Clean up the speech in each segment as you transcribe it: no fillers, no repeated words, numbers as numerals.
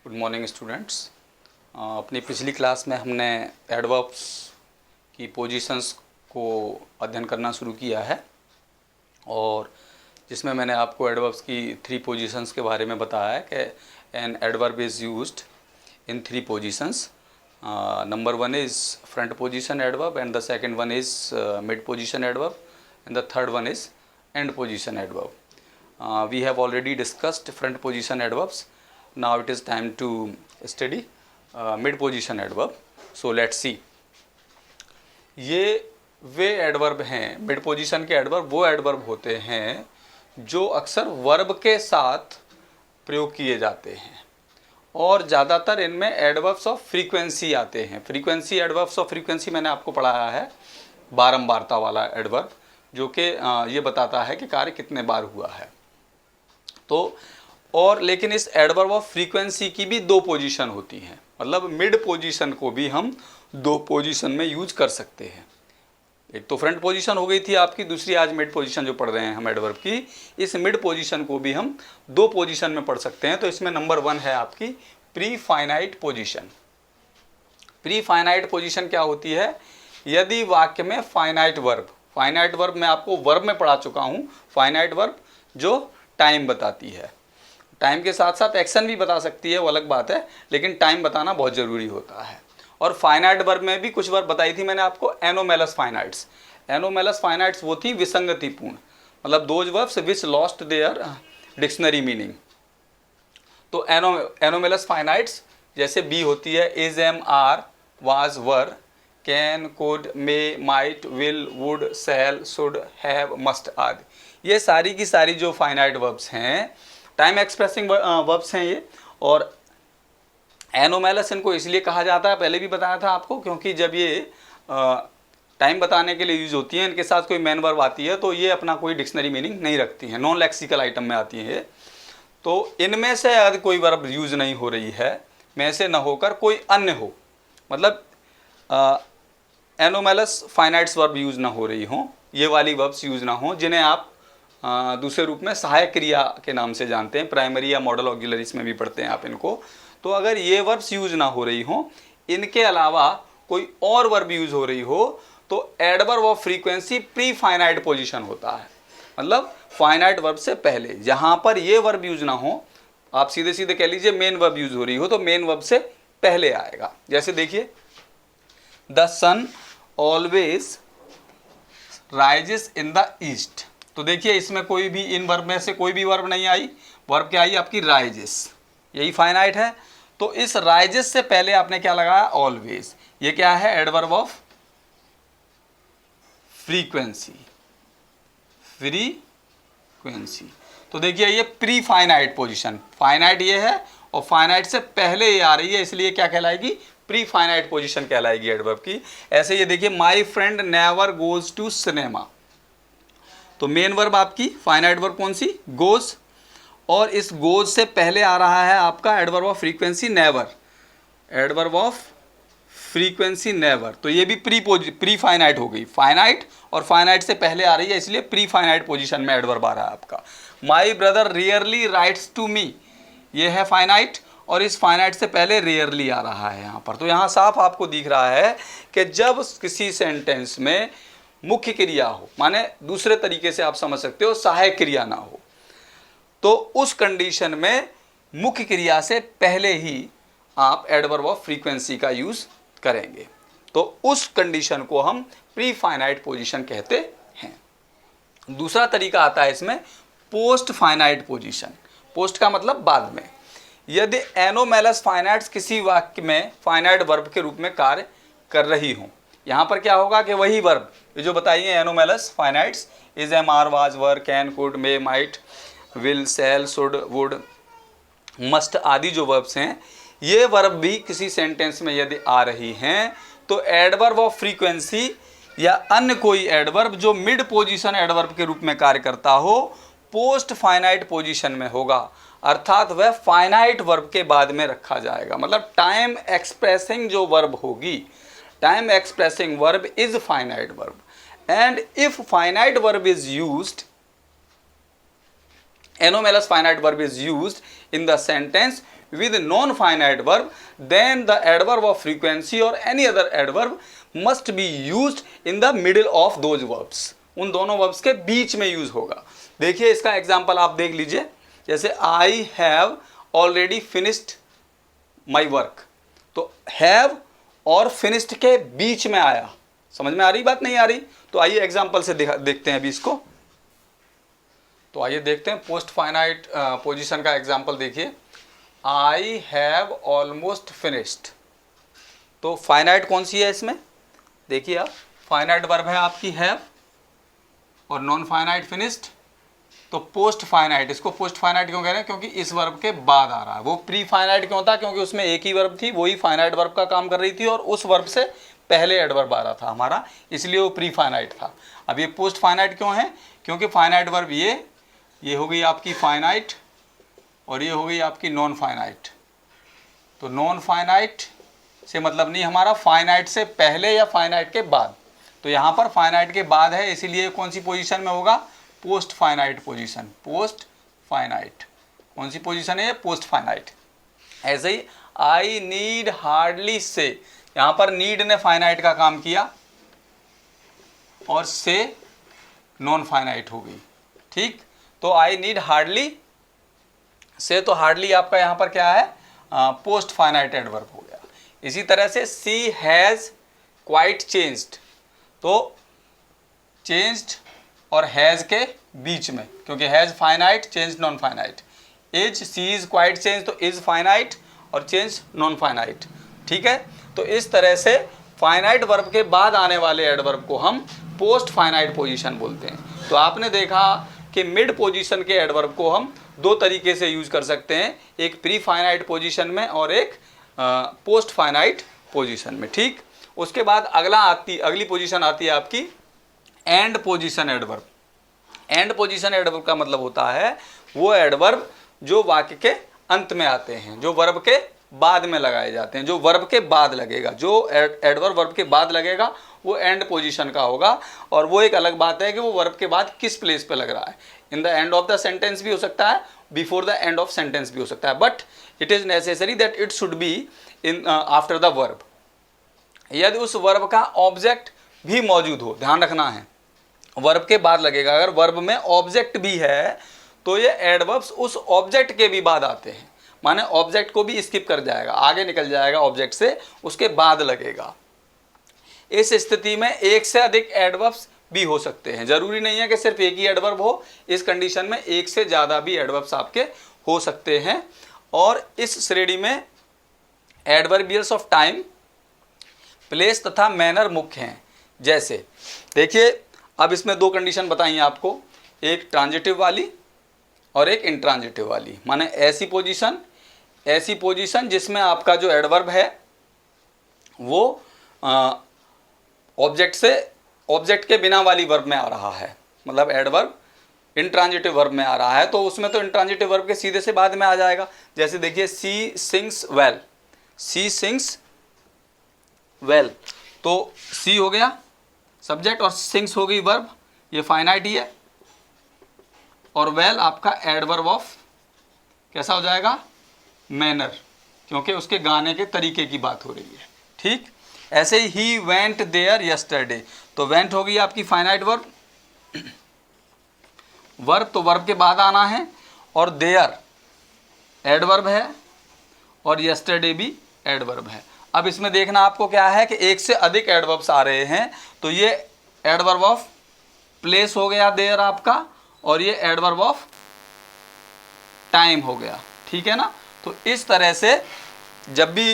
Good morning students. अपनी पिछली class में हमने एडवर्ब्स की पोजीशंस को अध्ययन करना शुरू किया है और जिसमें मैंने आपको एडवर्ब्स की 3 पोजीशंस के बारे में बताया है कि an adverb is used in 3 positions. Number 1 is front position adverb and the second one is mid position adverb and the third one is end position adverb. We have already discussed front position adverbs. Now it is time to study mid position adverb. So let's see. ये वे adverb हैं, mid position के adverb वो adverb होते हैं जो अक्सर verb के साथ प्रयोग किए जाते हैं और ज़्यादातर इनमें एडवर्ब्स ऑफ फ्रीक्वेंसी आते हैं। फ्रीक्वेंसी, एडवर्ब्स ऑफ फ्रीक्वेंसी मैंने आपको पढ़ाया है, बारंबारता वाला एडवर्ब जो कि ये बताता है कि कार्य कितने बार हुआ है। तो और लेकिन इस एडवर्ब ऑफ फ्रीक्वेंसी की भी 2 पोजीशन होती हैं, मतलब मिड पोजीशन को भी हम 2 पोजीशन में यूज कर सकते हैं। एक तो फ्रंट पोजीशन हो गई थी आपकी, दूसरी आज मिड पोजीशन जो पढ़ रहे हैं हम एडवर्ब की, इस मिड पोजीशन को भी हम 2 पोजीशन में पढ़ सकते हैं। तो इसमें नंबर 1 है आपकी pre finite position. Pre finite position क्या होती है? यदि वाक्य में फाइनाइट वर्ब मैं आपको वर्ब में पढ़ा चुका हूँ, फाइनाइट वर्ब जो टाइम बताती है, टाइम के साथ साथ एक्शन भी बता सकती है, वो अलग बात है, लेकिन टाइम बताना बहुत ज़रूरी होता है। और फाइनाइट वर्ब में भी कुछ वर्ब बताई थी मैंने आपको, एनोमेलस फाइनाइट्स। एनोमेलस फाइनाइट्स वो थी विसंगतिपूर्ण, मतलब those verbs which lost their dictionary meaning. तो एनोमेलस फाइनाइट्स जैसे बी होती है, is, am, are, was, were, can, could, may, might, will, would, shall, should, have, must आदि, ये सारी की सारी जो फाइनाइट वर्ब्स हैं, टाइम एक्सप्रेसिंग वर्ब्स हैं ये। और एनोमेलस इनको इसलिए कहा जाता है, पहले भी बताया था आपको, क्योंकि जब ये टाइम बताने के लिए यूज होती हैं, इनके साथ कोई मेन वर्ब आती है तो ये अपना कोई डिक्शनरी मीनिंग नहीं रखती हैं, नॉन लेक्सिकल आइटम में आती हैं ये। तो इनमें से अगर कोई वर्ब यूज नहीं हो रही है, में से न होकर कोई अन्य हो, मतलब एनोमेलस फाइनाइट्स वर्ब यूज ना हो रही हो, ये वाली वर्ब्स यूज ना हो, जिन्हें आप दूसरे रूप में सहायक क्रिया के नाम से जानते हैं, प्राइमरी या मॉडल ऑक्सिलरीज में भी पढ़ते हैं आप इनको। तो अगर ये वर्ब्स यूज ना हो रही हो, इनके अलावा कोई और वर्ब यूज हो रही हो, तो adverb of frequency pre finite position होता है, मतलब फाइनाइट वर्ब से पहले। जहां पर ये वर्ब यूज ना हो, आप सीधे सीधे कह लीजिए मेन वर्ब यूज हो रही हो, तो मेन वर्ब से पहले आएगा। जैसे देखिए, the sun always rises in the east. तो देखिए इसमें कोई भी, इन वर्ब में से कोई भी वर्ब नहीं आई, वर्ब क्या आई आपकी? राइजेस, यही फाइनाइट है। तो इस राइजेस से पहले आपने क्या लगाया? ऑलवेज। ये क्या है? Adverb of frequency, frequency. तो देखिए ये प्री फाइनाइट पोजीशन, फाइनाइट ये है और फाइनाइट से पहले ये आ रही है, इसलिए क्या कहलाएगी? प्री फाइनाइट पोजीशन कहलाएगी एडवर्ब की। ऐसे ये देखिए, my friend never goes to cinema. तो मेन वर्ब आपकी फाइनाइट वर्ब कौन सी? गोज, और इस गोज से पहले आ रहा है आपका adverb of frequency never, adverb of frequency never. तो ये भी प्री फाइनाइट हो गई, फाइनाइट और फाइनाइट से पहले आ रही है, इसलिए प्री फाइनाइट पोजीशन में एडवर्ब आ रहा है आपका। My brother rarely writes to me, ये है फाइनाइट और इस फाइनाइट से पहले रेयरली आ रहा है यहाँ पर। तो यहाँ साफ आपको दिख रहा है कि जब किसी सेंटेंस में मुख्य क्रिया हो, माने दूसरे तरीके से आप समझ सकते हो, सहायक क्रिया ना हो, तो उस कंडीशन में मुख्य क्रिया से पहले ही आप एडवर्ब ऑफ फ्रीक्वेंसी का यूज करेंगे। तो उस कंडीशन को हम प्री फाइनाइट पोजीशन कहते हैं। दूसरा तरीका आता है इसमें पोस्ट फाइनाइट पोजीशन। पोस्ट का मतलब बाद में। यदि एनोमेलस फाइनाइट्स किसी वाक्य में फाइनाइट वर्ब के रूप में कार्य कर रही हो, यहाँ पर क्या होगा कि वही वर्ब जो बताइए anomalous finites, is, am, are, was, were, can, could, may, might, will, shall, should, would, must आदि जो वर्ब्स हैं, ये वर्ब भी किसी सेंटेंस में यदि आ रही हैं, तो एडवर्ब ऑफ फ्रीक्वेंसी या अन्य कोई एडवर्ब जो मिड पोजीशन एडवर्ब के रूप में कार्य करता हो, पोस्ट फाइनाइट पोजीशन में होगा, अर्थात वह फाइनाइट वर्ब के बाद में रखा जाएगा। मतलब टाइम एक्सप्रेसिंग जो वर्ब होगी, time expressing verb is finite verb, and if finite verb is used, anomalous finite verb is used in the sentence, with non-finite verb, then the adverb of frequency or any other adverb must be used in the middle of those verbs. उन दोनों verbs के बीच में use होगा. देखिए इसका example आप देख लीजिए, जैसे I have already finished my work, तो have और finished के बीच में आया. समझ में आ रही बात, नहीं आ रही? तो आइए एग्जाम्पल से देखते हैं अभी इसको. तो आइए देखते हैं पोस्ट फाइनाइट पोजीशन का एग्जाम्पल. देखिए आई हैव ऑलमोस्ट फिनिश्ड. तो फाइनाइट कौन सी है इसमें? देखिए आप, फाइनाइट वर्ब है आपकी हैव और नॉन फाइनाइट फिनिश्ड. तो पोस्ट फाइनाइट, इसको पोस्ट फाइनाइट क्यों कह रहे हैं? क्योंकि इस वर्ब के बाद आ रहा है. वो प्री फाइनाइट क्यों था? क्योंकि उसमें एक ही वर्ब थी, वही फाइनाइट वर्ब का काम कर रही थी और उस वर्ब से पहले एडवर्ब आ रहा था हमारा, इसलिए वो प्री फाइनाइट था. अब ये पोस्ट फाइनाइट क्यों है? क्योंकि फाइनाइट वर्ब ये हो गई आपकी फाइनाइट और ये हो गई आपकी नॉन फाइनाइट. तो नॉन फाइनाइट से मतलब नहीं हमारा फाइनाइट से पहले या फाइनाइट के बाद. तो यहाँ पर फाइनाइट के बाद है, इसीलिए कौन सी पोजीशन में होगा? Post finite position. Post finite कौन सी पोजीशन है? Post finite. ऐसे ही आई नीड हार्डली से, यहाँ पर नीड ने फाइनाइट का काम किया और से नॉन फाइनाइट हो गई. ठीक, तो आई नीड हार्डली से, तो हार्डली आपका यहाँ पर क्या है? पोस्ट फाइनाइट एडवर्ब हो गया. इसी तरह से सी हैज़ क्वाइट चेंज्ड, तो चेंज्ड और हैज़ के बीच में, क्योंकि has finite, change non finite. Is, she is quite change, तो इज फाइनाइट और चेंज नॉन फाइनाइट. ठीक है, तो इस तरह से फाइनाइट वर्ब के बाद आने वाले एडवर्ब को हम पोस्ट फाइनाइट पोजीशन बोलते हैं. तो आपने देखा कि मिड पोजीशन के एडवर्ब को हम दो तरीके से यूज कर सकते हैं, एक प्री फाइनाइट पोजीशन में और एक पोस्ट फाइनाइट पोजीशन में. ठीक, उसके बाद अगली पोजीशन आती है आपकी and position adverb. And position adverb का मतलब होता है वो एडवर्ब जो वाक्य के अंत में आते हैं, जो वर्ब के बाद में लगाए जाते हैं, जो वर्ब के बाद लगेगा. जो एडवर्ब वर्ब के बाद लगेगा वो एंड पोजीशन का होगा. और वो एक अलग बात है कि वो वर्ब के बाद किस प्लेस पे लग रहा है. In the end of the sentence भी हो सकता है, before the end of sentence भी हो सकता है, but it is necessary that it should be in after the verb. यदि उस वर्ब का ऑब्जेक्ट भी मौजूद हो, ध्यान रखना है, वर्ब के बाद लगेगा. अगर वर्ब में ऑब्जेक्ट भी है तो ये एडवर्ब्स उस ऑब्जेक्ट के भी बाद आते हैं, माने ऑब्जेक्ट को भी स्किप कर जाएगा, आगे निकल जाएगा ऑब्जेक्ट से, उसके बाद लगेगा. इस स्थिति में एक से अधिक एडवर्ब्स भी हो सकते हैं, जरूरी नहीं है कि सिर्फ एक ही एडवर्ब हो. इस कंडीशन में एक से ज़्यादा भी एडवर्ब्स आपके हो सकते हैं. और इस श्रेणी में एडवर्बियल्स ऑफ टाइम, प्लेस तथा मैनर मुख्य हैं. जैसे देखिए, अब इसमें दो कंडीशन बताइए आपको, एक ट्रांजिटिव वाली और एक इंट्रांजिटिव वाली. माने ऐसी पोजीशन जिसमें आपका जो एडवर्ब है वो ऑब्जेक्ट के बिना वाली वर्ब में आ रहा है, मतलब एडवर्ब इंट्रांजिटिव वर्ब में आ रहा है, तो उसमें तो इंट्रांजिटिव वर्ब के सीधे से बाद में आ जाएगा. जैसे देखिए सी सिंग्स वेल, सी सिंग्स वेल, तो सी हो गया सब्जेक्ट और सिंग्स हो गई वर्ब, ये फाइनाइट ही है. और वेल आपका एडवर्ब ऑफ कैसा हो जाएगा? मैनर, क्योंकि उसके गाने के तरीके की बात हो रही है. ठीक, ऐसे ही वेंट देयर यस्टरडे, तो वेंट हो गई आपकी फाइनाइट वर्ब. वर्ब तो वर्ब के बाद आना है, और देयर एडवर्ब है और यस्टरडे भी एडवर्ब है. अब इसमें देखना आपको क्या है कि एक से अधिक एडवर्ब्स आ रहे हैं, तो ये एडवर्ब ऑफ प्लेस हो गया देयर आपका, और ये एडवर्ब ऑफ टाइम हो गया. ठीक है ना? तो इस तरह से जब भी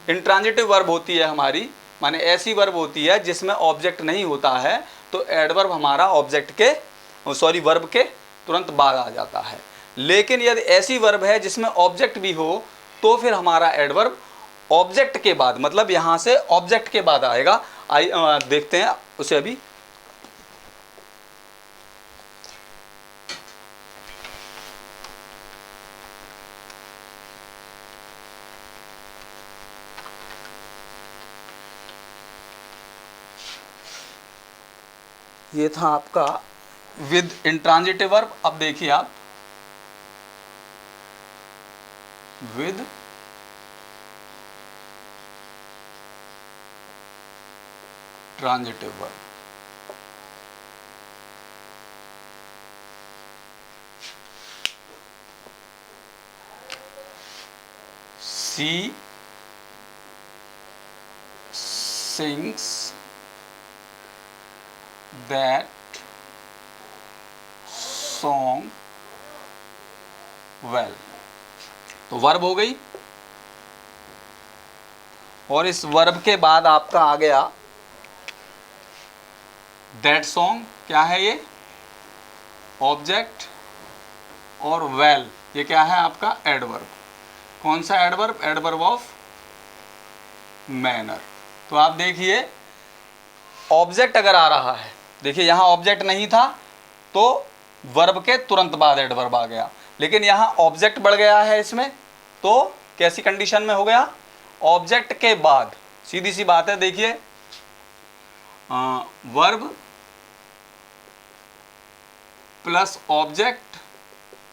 इंट्रांजिटिव वर्ब होती है हमारी, माने ऐसी वर्ब होती है जिसमें ऑब्जेक्ट नहीं होता है, तो एडवर्ब हमारा वर्ब के तुरंत बाद आ जाता है. लेकिन यदि ऐसी वर्ब है जिसमें ऑब्जेक्ट भी हो, तो फिर हमारा एडवर्ब ऑब्जेक्ट के बाद, मतलब यहाँ से ऑब्जेक्ट के बाद आएगा. देखते हैं उसे अभी. ये था आपका विद इंट्रांजिटिव वर्ब. अब देखिए आप, with transitive verb. She sings that song well. तो वर्ब हो गई, और इस वर्ब के बाद आपका आ गया दैट सॉन्ग। क्या है ये? ऑब्जेक्ट। और वेल ये क्या है आपका? एडवर्ब। कौन सा एडवर्ब? Adverb of manner. तो आप देखिए ऑब्जेक्ट अगर आ रहा है, देखिए यहाँ ऑब्जेक्ट नहीं था तो वर्ब के तुरंत बाद एडवर्ब आ गया, लेकिन यहाँ ऑब्जेक्ट बढ़ गया है इसमें, तो कैसी कंडीशन में हो गया? ऑब्जेक्ट के बाद। सीधी सी बात है, देखिए verb plus object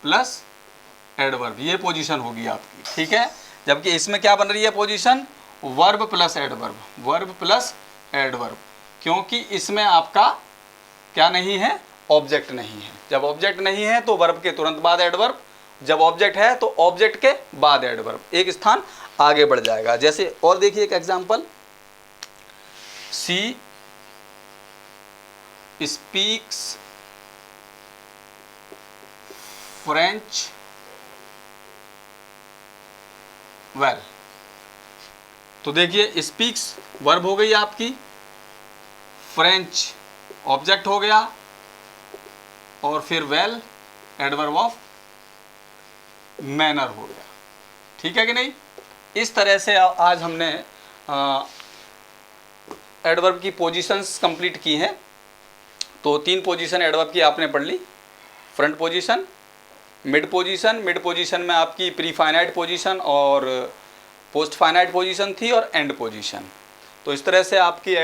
plus adverb, ये पोजीशन होगी आपकी, ठीक है। जबकि इसमें क्या बन रही है position? Verb plus adverb, verb plus adverb, क्योंकि इसमें आपका क्या नहीं है? ऑब्जेक्ट नहीं है। जब ऑब्जेक्ट नहीं है तो वर्ब के तुरंत बाद एडवर्ब, जब ऑब्जेक्ट है तो ऑब्जेक्ट के बाद एडवर्ब, एक स्थान आगे बढ़ जाएगा। जैसे और देखिए एक example, she speaks French well. तो देखिए स्पीक्स वर्ब हो गई आपकी, फ्रेंच ऑब्जेक्ट हो गया, और फिर वेल एडवर्ब ऑफ मैनर हो गया, ठीक है कि नहीं। इस तरह से आज हमने एडवर्ब की पोजीशंस कंप्लीट की हैं। तो 3 पोजीशन एडवर्ब की आपने पढ़ ली, फ्रंट पोजीशन, मिड पोजीशन में आपकी प्री फाइनाइट पोजीशन और पोस्ट फाइनाइट पोजीशन थी, और एंड पोजीशन। तो इस तरह से आपकी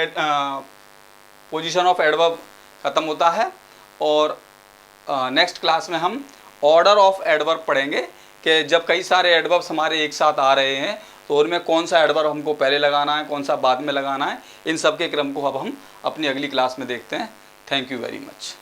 पोजीशन ऑफ एडवर्ब ख़त्म होता है। और नेक्स्ट क्लास में हम ऑर्डर ऑफ एडवर्ब पढ़ेंगे कि जब कई सारे एडवर्ब्स हमारे एक साथ आ रहे हैं तो उनमें कौन सा एडवर्ब हमको पहले लगाना है, कौन सा बाद में लगाना है। इन सब के क्रम को अब हम अपनी अगली क्लास में देखते हैं। Thank you very much.